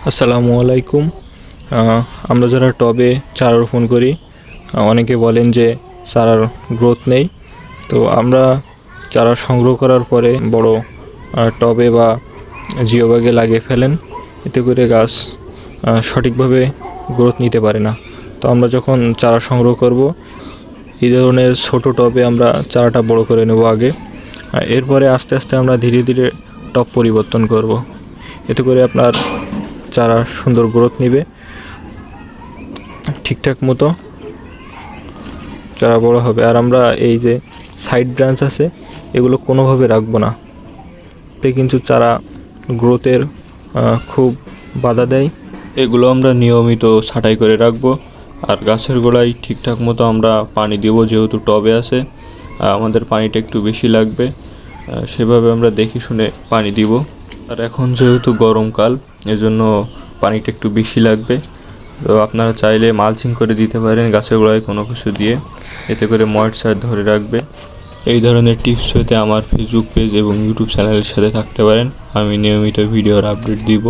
আসসালামু আলাইকুম। আমরা যারা টবে চারা রোপণ করি, অনেকে বলেন যে চারার গ্রোথ নেই। তো আমরা চারা সংগ্রহ করার পরে বড় টবে বা জিও ব্যাগে লাগিয়ে ফেলেন। এতে করে গাছ সঠিকভাবে গ্রোথ নিতে পারে না। তো আমরা যখন চারা সংগ্রহ করব, এই ধরনের ছোট টবে আমরা চারাটা বড় করে নেব আগে। এরপরে আস্তে আস্তে আমরা ধীরে ধীরে টব পরিবর্তন করব। এতে করে আপনার চারা সুন্দর গ্রোথ নেবে, ঠিকঠাক মতো চারা বড় হবে। আর আমরা এই যে সাইড ব্রাঞ্চ আছে, এগুলো কোনোভাবে রাখবো না। এতে কিন্তু চারা গ্রোথের খুব বাধা দেয়। এগুলো আমরা নিয়মিত ছাঁটাই করে রাখবো। আর গাছের গোড়ায় ঠিকঠাক মতো আমরা পানি দেব, যেহেতু টবে আছে আমাদের পানিটা একটু বেশি লাগবে, সেভাবে আমরা দেখে শুনে পানি দিব। আর এখন যেহেতু গরমকাল, এজন্য পানিটা একটু বেশি লাগবে। তো আপনারা চাইলে মালচিং করে দিতে পারেন গাছের গোড়ায় কোনো কিছু দিয়ে, এতে করে ময়েশ্চার ধরে রাখবে। এই ধরনের টিপস পেতে আমার ফেসবুক পেজ এবং ইউটিউব চ্যানেলের সাথে থাকতে পারেন। আমি নিয়মিত ভিডিওর আপডেট দিব।